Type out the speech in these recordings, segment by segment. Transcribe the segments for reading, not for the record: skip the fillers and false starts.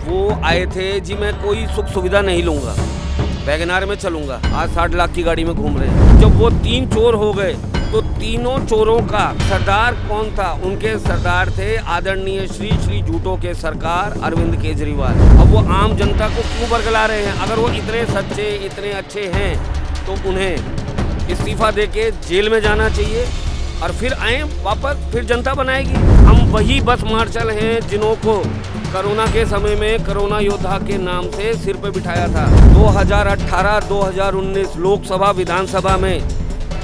वो आए थे जी मैं कोई सुख सुविधा नहीं लूँगा, वैगनार में चलूँगा, आज 60 लाख की गाड़ी में घूम रहे हैं। जब वो 3 चोर हो गए तो तीनों चोरों का सरदार कौन था? उनके सरदार थे आदरणीय श्री श्री झूठों के सरकार अरविंद केजरीवाल। अब वो आम जनता को क्यों बरगला रहे हैं? अगर वो इतने सच्चे इतने अच्छे हैं तो उन्हें इस्तीफा देके जेल में जाना चाहिए और फिर आए वापस, फिर जनता बनाएगी। हम वही बस मार्शल हैं जिन्हों को कोरोना के समय में कोरोना योद्धा के नाम से सिर पे बिठाया था। 2018-2019 लोकसभा विधानसभा में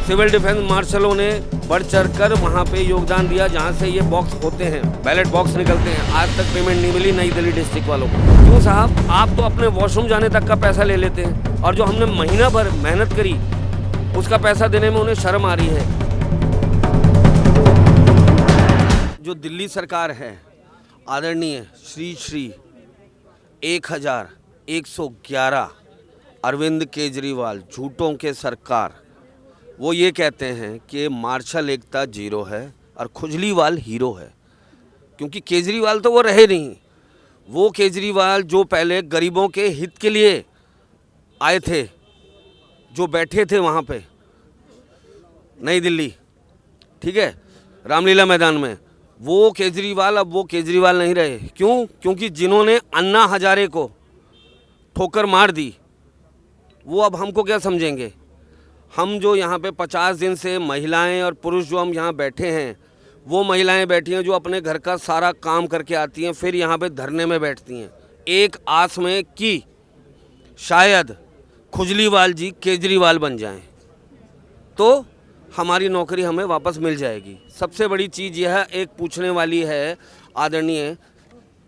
सिविल डिफेंस मार्शलों ने बढ़ चढ़ कर वहाँ पे योगदान दिया जहाँ से ये बॉक्स होते हैं, बैलेट बॉक्स निकलते हैं। आज तक पेमेंट नहीं मिली नई दिल्ली डिस्ट्रिक्ट वालों को। क्यों साहब? आप तो अपने वॉशरूम जाने तक का पैसा ले लेते हैं और जो हमने महीना भर मेहनत करी उसका पैसा देने में उन्हें शर्म आ रही है। जो दिल्ली सरकार है आदरणीय श्री श्री 1111 अरविंद केजरीवाल झूठों के सरकार, वो ये कहते हैं कि मार्शल एकता जीरो है और खुजलीवाल हीरो है। क्योंकि केजरीवाल तो वो रहे नहीं। वो केजरीवाल जो पहले गरीबों के हित के लिए आए थे, जो बैठे थे वहाँ पे नई दिल्ली, ठीक है, रामलीला मैदान में, वो केजरीवाल अब वो केजरीवाल नहीं रहे। क्यों? क्योंकि जिन्होंने अन्ना हजारे को ठोकर मार दी वो अब हमको क्या समझेंगे? हम जो यहाँ पे 50 दिन से महिलाएं और पुरुष जो हम यहाँ बैठे हैं, वो महिलाएं बैठी हैं जो अपने घर का सारा काम करके आती हैं, फिर यहाँ पे धरने में बैठती हैं एक आस में कि शायद खुजलीवाल जी केजरीवाल बन जाएं तो हमारी नौकरी हमें वापस मिल जाएगी। सबसे बड़ी चीज़ यह एक पूछने वाली है आदरणीय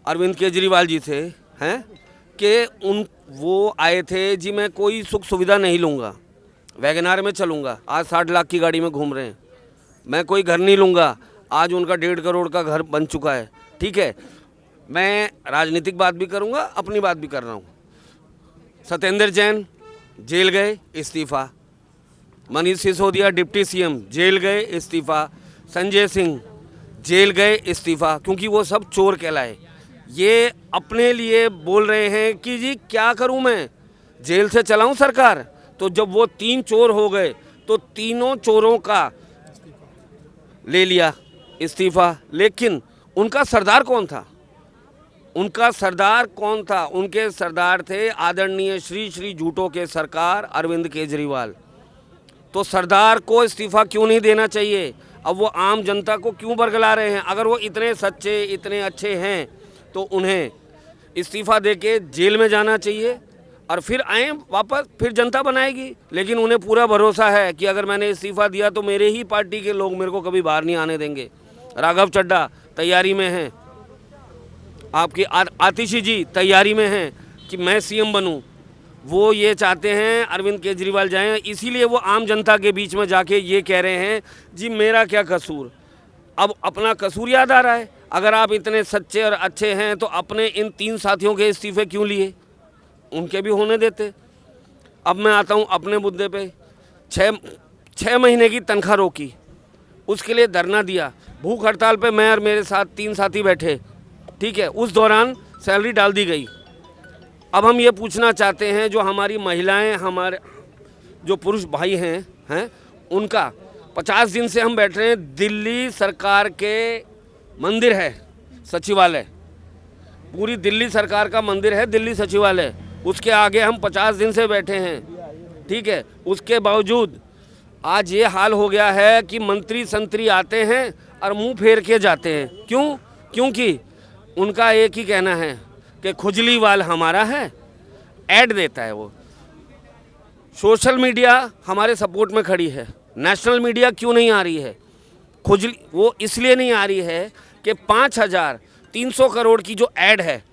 अरविंद केजरीवाल जी से, हैं कि वो आए थे जी मैं कोई सुख सुविधा नहीं लूँगा, वैगनार में चलूँगा, आज 60 लाख की गाड़ी में घूम रहे हैं, मैं कोई घर नहीं लूँगा, आज उनका 1.5 करोड़ का घर बन चुका है। ठीक है, मैं राजनीतिक बात भी करूँगा, अपनी बात भी कर रहा हूँ। सत्येंद्र जैन जेल गए, इस्तीफ़ा। Manish Sisodia deputy CM jail गए, इस्तीफ़ा। संजय सिंह जेल गए, इस्तीफ़ा, क्योंकि वो सब चोर कहलाए। ये अपने लिए बोल रहे हैं कि जी क्या करूं मैं, जेल से चलाऊं सरकार। तो जब वो 3 चोर हो गए तो तीनों चोरों का ले लिया इस्तीफ़ा। लेकिन उनका सरदार कौन था? उनका सरदार कौन था? उनके सरदार थे आदरणीय श्री श्री झूठों के सरकार अरविंद केजरीवाल। तो सरदार को इस्तीफ़ा क्यों नहीं देना चाहिए? अब वो आम जनता को क्यों बरगला रहे हैं? अगर वो इतने सच्चे इतने अच्छे हैं तो उन्हें इस्तीफ़ा देके जेल में जाना चाहिए और फिर आए वापस, फिर जनता बनाएगी। लेकिन उन्हें पूरा भरोसा है कि अगर मैंने इस्तीफ़ा दिया तो मेरे ही पार्टी के लोग मेरे को कभी बाहर नहीं आने देंगे। राघव चड्ढा तैयारी में हैं, आपकी आतिशी जी तैयारी में हैं कि मैं सीएम बनूं। वो ये चाहते हैं अरविंद केजरीवाल जाएं, इसीलिए वो आम जनता के बीच में जाके ये कह रहे हैं जी मेरा क्या कसूर। अब अपना कसूर याद आ रहा है। अगर आप इतने सच्चे और अच्छे हैं तो अपने इन 3 साथियों के इस्तीफे क्यों लिए? उनके भी होने देते। अब मैं आता हूँ अपने मुद्दे पे। 6 महीने की तनख्वाह रोकी, उसके लिए धरना दिया। भूख हड़ताल पे मैं और मेरे साथ 3 साथी बैठे, ठीक है, उस दौरान सैलरी डाल दी गई। अब हम ये पूछना चाहते हैं जो हमारी महिलाएं, हमारे जो पुरुष भाई हैं उनका 50 दिन से हम बैठ रहे हैं। दिल्ली सरकार के मंदिर है सचिवालय, पूरी दिल्ली सरकार का मंदिर है दिल्ली सचिवालय, उसके आगे हम 50 दिन से बैठे हैं, ठीक है। उसके बावजूद आज ये हाल हो गया है कि मंत्री संतरी आते हैं और मुंह फेर के जाते हैं। क्यों? क्योंकि उनका एक ही कहना है कि खुजलीवाल हमारा है, ऐड देता है वो। सोशल मीडिया हमारे सपोर्ट में खड़ी है, नेशनल मीडिया क्यों नहीं आ रही है? खुजली वो इसलिए नहीं आ रही है कि 5300 करोड़ की जो ऐड है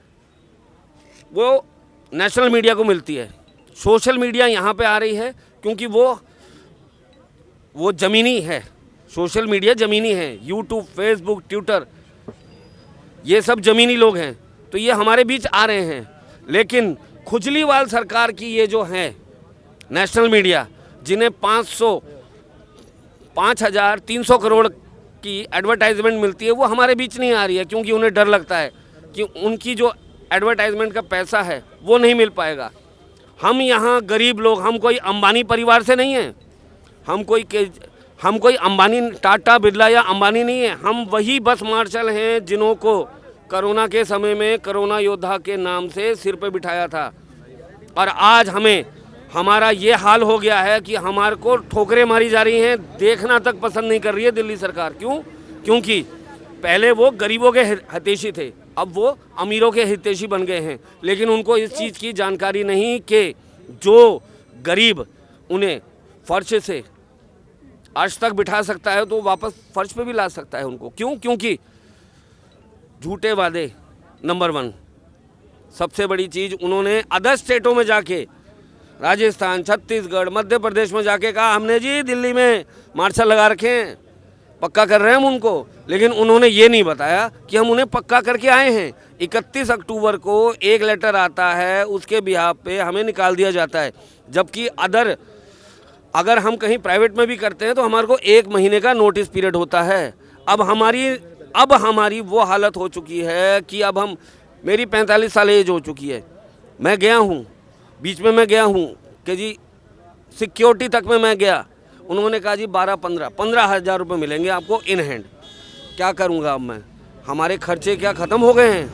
वो नेशनल मीडिया को मिलती है। सोशल मीडिया यहाँ पे आ रही है क्योंकि वो ज़मीनी है, सोशल मीडिया ज़मीनी है। यूट्यूब, फेसबुक, ट्विटर, ये सब ज़मीनी लोग हैं, तो ये हमारे बीच आ रहे हैं। लेकिन खुजलीवाल सरकार की ये जो हैं नेशनल मीडिया, जिन्हें 5300 करोड़ की एडवर्टाइजमेंट मिलती है, वो हमारे बीच नहीं आ रही है क्योंकि उन्हें डर लगता है कि उनकी जो एडवर्टाइजमेंट का पैसा है वो नहीं मिल पाएगा। हम यहाँ गरीब लोग, हम कोई अंबानी परिवार से नहीं हैं, हम कोई अंबानी, टाटा बिरला या अंबानी नहीं है। हम वही बस मार्शल हैं जिन्हों को कोरोना के समय में कोरोना योद्धा के नाम से सिर पे बिठाया था, और आज हमारा ये हाल हो गया है कि हमारे को ठोकरें मारी जा रही हैं, देखना तक पसंद नहीं कर रही है दिल्ली सरकार। क्यों? क्योंकि पहले वो गरीबों के हितैषी थे, अब वो अमीरों के हितैषी बन गए हैं। लेकिन उनको इस चीज़ की जानकारी नहीं कि जो गरीब उन्हें फर्श से अर्श तक बिठा सकता है तो वापस फर्श पे भी ला सकता है उनको। क्यों? क्योंकि झूठे वादे नंबर 1, सबसे बड़ी चीज़ उन्होंने अदर स्टेटों में जाके, राजस्थान, छत्तीसगढ़, मध्य प्रदेश में जाके कहा हमने जी दिल्ली में मार्शल लगा रखे हैं, पक्का कर रहे हैं हम उनको। लेकिन उन्होंने ये नहीं बताया कि हम उन्हें पक्का करके आए हैं। 31 अक्टूबर को एक लेटर आता है, उसके बिहाफ पे हमें निकाल दिया जाता है। जबकि अगर हम कहीं प्राइवेट में भी करते हैं तो हमारे को 1 महीने का नोटिस पीरियड होता है। अब हमारी वो हालत हो चुकी है कि मेरी 45 साल एज हो चुकी है। मैं गया हूँ, बीच में मैं गया हूँ कि जी सिक्योरिटी तक में मैं गया, उन्होंने कहा जी 15 हज़ार रुपये मिलेंगे आपको इन हैंड। क्या करूँगा अब मैं? हमारे खर्चे क्या ख़त्म हो गए हैं?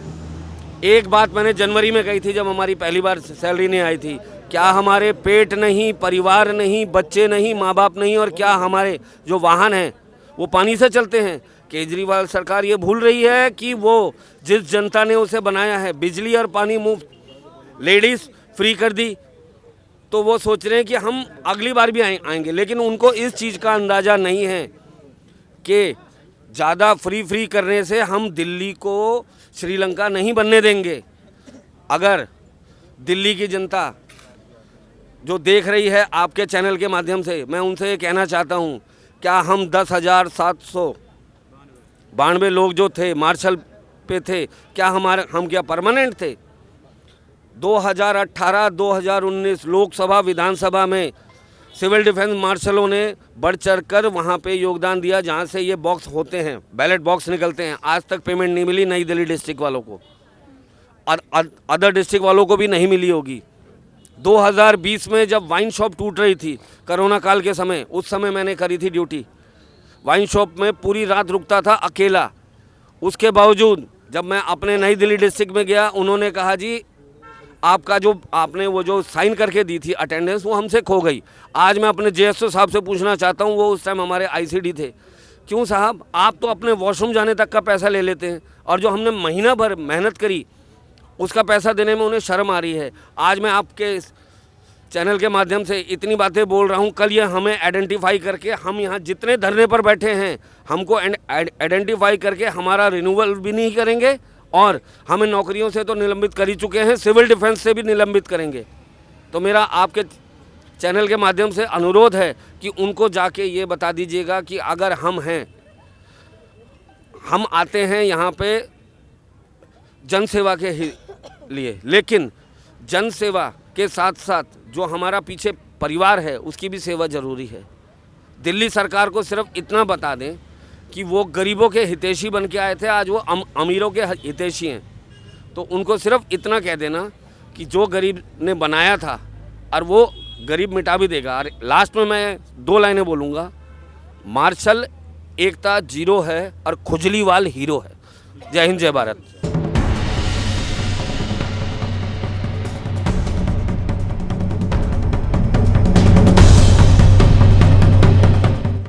एक बात मैंने जनवरी में कही थी जब हमारी पहली बार सैलरी नहीं आई थी, क्या हमारे पेट नहीं, परिवार नहीं, बच्चे नहीं, माँ बाप नहीं, और क्या हमारे जो वाहन हैं वो पानी से चलते हैं? केजरीवाल सरकार ये भूल रही है कि वो जिस जनता ने उसे बनाया है, बिजली और पानी मुफ्त, लेडीज़ फ्री कर दी, तो वो सोच रहे हैं कि हम अगली बार भी आएंगे। लेकिन उनको इस चीज़ का अंदाज़ा नहीं है कि ज़्यादा फ्री करने से हम दिल्ली को श्रीलंका नहीं बनने देंगे। अगर दिल्ली की जनता जो देख रही है आपके चैनल के माध्यम से, मैं उनसे ये कहना चाहता हूँ, क्या हम 10,792 लोग जो थे मार्शल पे थे, क्या हम क्या परमानेंट थे? 2018-2019 लोकसभा विधानसभा में सिविल डिफेंस मार्शलों ने बढ़ चढ़ कर वहाँ पे योगदान दिया जहाँ से ये बॉक्स होते हैं, बैलेट बॉक्स निकलते हैं। आज तक पेमेंट नहीं मिली नई दिल्ली डिस्ट्रिक्ट वालों को, अदर डिस्ट्रिक्ट वालों को भी नहीं मिली होगी। 2020 में जब वाइन शॉप टूट रही थी कोरोना काल के समय, उस समय मैंने करी थी ड्यूटी। वाइन शॉप में पूरी रात रुकता था अकेला। उसके बावजूद जब मैं अपने नई दिल्ली डिस्ट्रिक्ट में गया, उन्होंने कहा जी आपका जो आपने वो जो साइन करके दी थी अटेंडेंस, वो हमसे खो गई। आज मैं अपने जेएसओ साहब से पूछना चाहता हूँ, वो उस टाइम हमारे आईसीडी थे, क्यों साहब आप तो अपने वॉशरूम जाने तक का पैसा ले लेते हैं, और जो हमने महीना भर मेहनत करी उसका पैसा देने में उन्हें शर्म आ रही है। आज मैं आपके चैनल के माध्यम से इतनी बातें बोल रहा हूँ, कल ये हमें आइडेंटिफाई करके, हम यहाँ जितने धरने पर बैठे हैं हमको आइडेंटिफाई करके हमारा रिन्यूअल भी नहीं करेंगे, और हमें नौकरियों से तो निलंबित कर ही चुके हैं, सिविल डिफेंस से भी निलंबित करेंगे। तो मेरा आपके चैनल के माध्यम से अनुरोध है कि उनको जाके ये बता दीजिएगा कि अगर हम आते हैं यहाँ पे जनसेवा के लिए, लेकिन जनसेवा के साथ साथ जो हमारा पीछे परिवार है उसकी भी सेवा ज़रूरी है। दिल्ली सरकार को सिर्फ इतना बता दें कि वो गरीबों के हितैषी बन के आए थे, आज वो अमीरों के हितैषी हैं। तो उनको सिर्फ इतना कह देना कि जो गरीब ने बनाया था और वो गरीब मिटा भी देगा। और लास्ट में मैं 2 लाइनें बोलूँगा, मार्शल एकता जीरो है और खुजलीवाल हीरो है। जय हिंद, जय भारत।